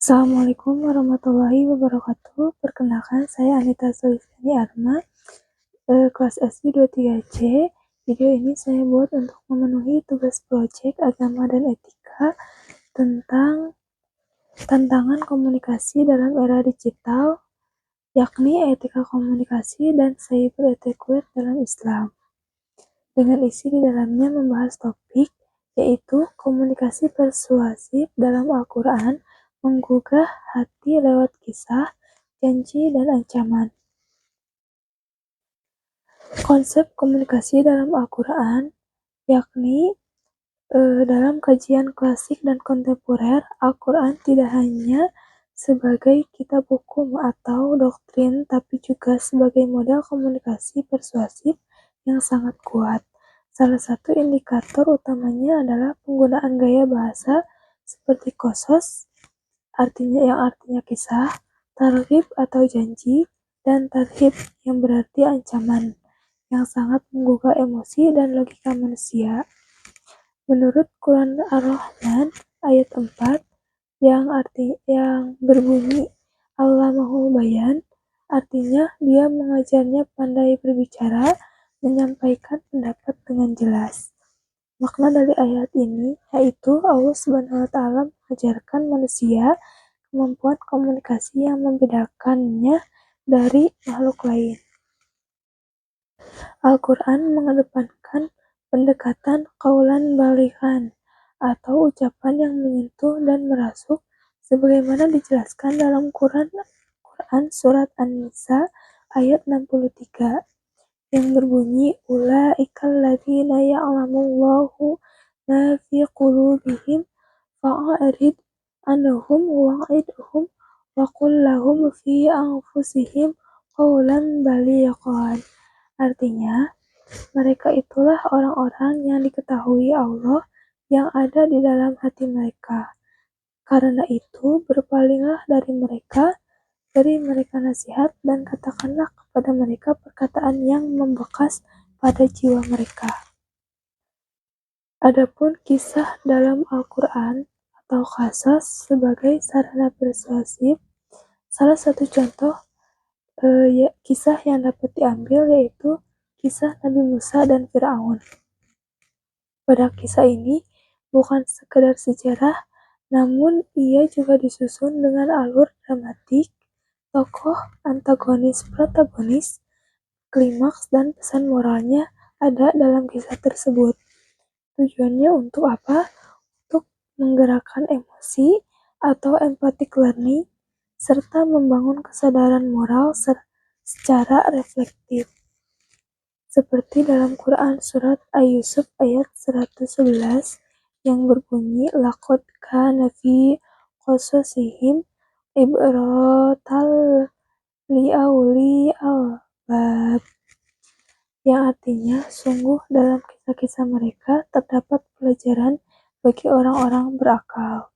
Assalamualaikum warahmatullahi wabarakatuh. Perkenalkan, saya Anita Sulistiani Arma, kelas SD 23C. Video ini saya buat untuk memenuhi tugas proyek agama dan etika tentang tantangan komunikasi dalam era digital, yakni etika komunikasi dan cyber etiquette dalam Islam. Dengan isi di dalamnya membahas topik, yaitu komunikasi persuasif dalam Al-Quran, menggugah hati lewat kisah, janji, dan ancaman. Konsep komunikasi dalam Al-Quran, yakni dalam kajian klasik dan kontemporer, Al-Quran tidak hanya sebagai kitab hukum atau doktrin, tapi juga sebagai model komunikasi persuasif yang sangat kuat. Salah satu indikator utamanya adalah penggunaan gaya bahasa seperti qasas, artinya kisah, targhib atau janji, dan tarhib yang berarti ancaman, yang sangat menggugah emosi dan logika manusia. Menurut Quran Ar-Rahman ayat 4 yang berbunyi Allamahul Bayan, artinya dia mengajarnya pandai berbicara, menyampaikan pendapat dengan jelas. Makna dari ayat ini yaitu Allah Subhanahu wa Ta'ala mengajarkan manusia kemampuan komunikasi yang membedakannya dari makhluk lain. Al-Quran mengedepankan pendekatan qaulan balighan atau ucapan yang menyentuh dan merasuk sebagaimana dijelaskan dalam Quran surat An-Nisa ayat 63 yang berbunyi ulaikal ladzina ya'lamullahu ma fi qulubihim fa'arid anhum wa'idhum wa qul lahum fi anfusihim qaulan balighan. Artinya, mereka itulah orang-orang yang diketahui Allah yang ada di dalam hati mereka. Karena itu, berpalinglah dari mereka, beri mereka nasihat, dan katakanlah kepada mereka perkataan yang membekas pada jiwa mereka. Adapun kisah dalam Al-Quran atau qasas sebagai sarana persuasif, salah satu contoh kisah yang dapat diambil yaitu kisah Nabi Musa dan Fir'aun. Pada kisah ini bukan sekedar sejarah, namun ia juga disusun dengan alur dramatik, tokoh antagonis protagonis, klimaks dan pesan moralnya ada dalam kisah tersebut. Tujuannya untuk apa? Untuk menggerakkan emosi atau empathic learning serta membangun kesadaran moral secara reflektif. Seperti dalam Quran surat Yusuf ayat 111 yang berbunyi laqad kana fi qasasihim ibratal liauli albab, yang artinya sungguh dalam kisah-kisah mereka terdapat pelajaran bagi orang-orang berakal.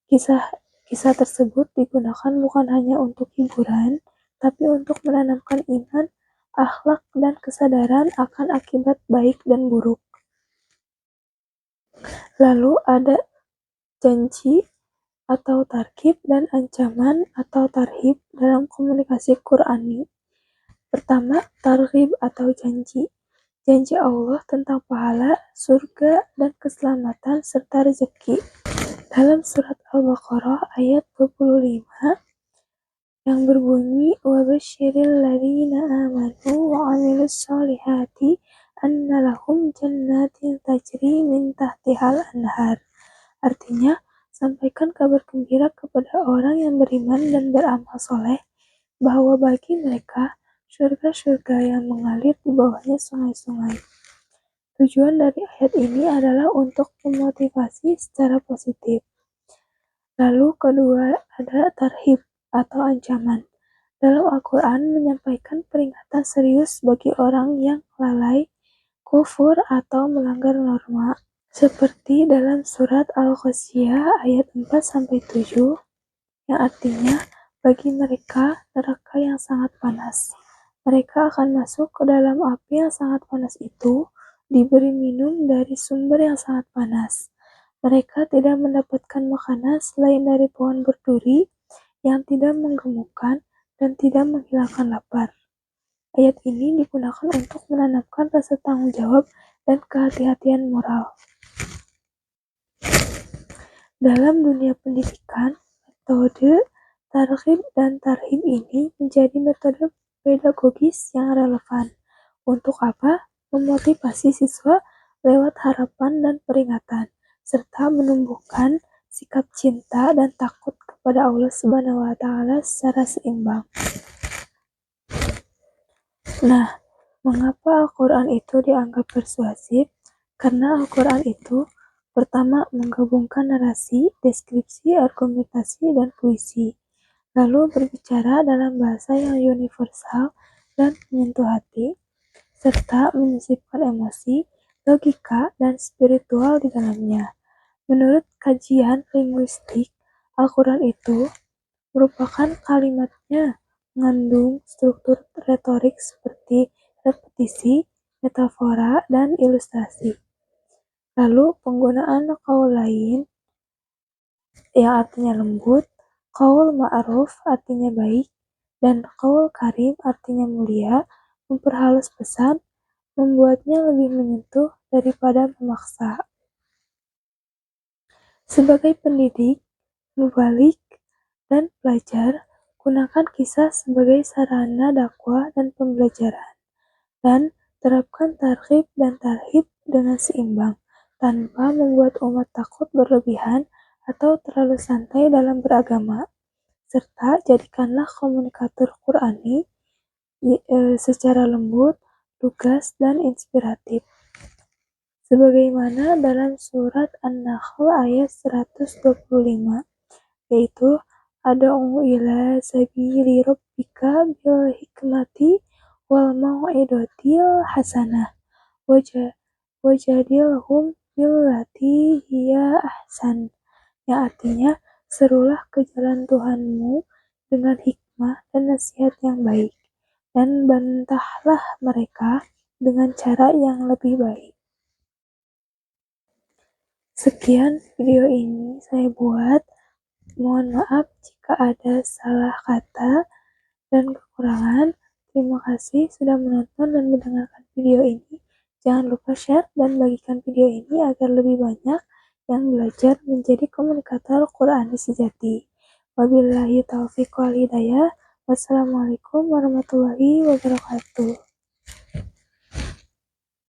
Kisah tersebut digunakan bukan hanya untuk hiburan, tapi untuk menanamkan iman, akhlak, dan kesadaran akan akibat baik dan buruk. Lalu ada janji atau targhib dan ancaman atau tarhib dalam komunikasi Qur'ani. Pertama, targhib atau janji. Janji Allah tentang pahala, surga, dan keselamatan serta rezeki. Dalam surat Al-Baqarah ayat 25 yang berbunyi وَبَشِّرِ الَّذِينَ آمَنُوا وَعَمِلُوا الصَّالِحَاتِ أَنَّ لَهُمْ جَنَّاتٍ تَجْرِي مِنْ تَحْتِهَا الْأَنْهَارُ. Artinya, sampaikan kabar gembira kepada orang yang beriman dan beramal soleh bahwa bagi mereka surga-surga yang mengalir di bawahnya sungai-sungai. Tujuan dari ayat ini adalah untuk memotivasi secara positif. Lalu kedua ada tarhib atau ancaman. Dalam Al-Quran menyampaikan peringatan serius bagi orang yang lalai, kufur, atau melanggar norma. Seperti dalam surat Al-Ghasyiyah ayat 4-7 yang artinya bagi mereka neraka yang sangat panas. Mereka akan masuk ke dalam api yang sangat panas itu, diberi minum dari sumber yang sangat panas. Mereka tidak mendapatkan makanan selain dari pohon berduri yang tidak menggemukkan dan tidak menghilangkan lapar. Ayat ini digunakan untuk menanamkan rasa tanggung jawab dan kehati-hatian moral. Dalam dunia pendidikan, metode targhib dan tarhib ini menjadi metode pedagogis yang relevan. Untuk apa? Memotivasi siswa lewat harapan dan peringatan, serta menumbuhkan sikap cinta dan takut kepada Allah Subhanahu wa Ta'ala secara seimbang. Nah, mengapa Al-Quran itu dianggap persuasif? Karena Al-Quran itu pertama menggabungkan narasi, deskripsi, argumentasi, dan puisi, lalu berbicara dalam bahasa yang universal dan menyentuh hati, serta menyisipkan emosi, logika, dan spiritual di dalamnya. Menurut kajian linguistik, Al-Quran itu merupakan kalimatnya mengandung struktur retorik seperti repetisi, metafora, dan ilustrasi. Lalu penggunaan qaul lain yang artinya lembut, qaul ma'ruf artinya baik, dan qaul karim artinya mulia, memperhalus pesan, membuatnya lebih menyentuh daripada memaksa. Sebagai pendidik, mubalik, dan pelajar, gunakan kisah sebagai sarana dakwah dan pembelajaran, dan terapkan targhib dan tarhib dengan seimbang, tanpa membuat umat takut berlebihan atau terlalu santai dalam beragama, serta jadikanlah komunikator Qur'ani secara lembut, lugas, dan inspiratif. Sebagaimana dalam surat An-Nahl ayat 125, yaitu ad'u ila sabili rabbika bil hikmati wal mau'izatil hasanah wajadilhum billati hiya ahsan, yang artinya serulah ke jalan Tuhanmu dengan hikmah dan nasihat yang baik, dan bantahlah mereka dengan cara yang lebih baik. Sekian video ini saya buat. Mohon maaf jika ada salah kata dan kekurangan. Terima kasih sudah menonton dan mendengarkan video ini. Jangan lupa share dan bagikan video ini agar lebih banyak yang belajar menjadi komunikator Qur'ani sejati. Wabillahi taufiq wal hidayah. Wassalamualaikum warahmatullahi wabarakatuh.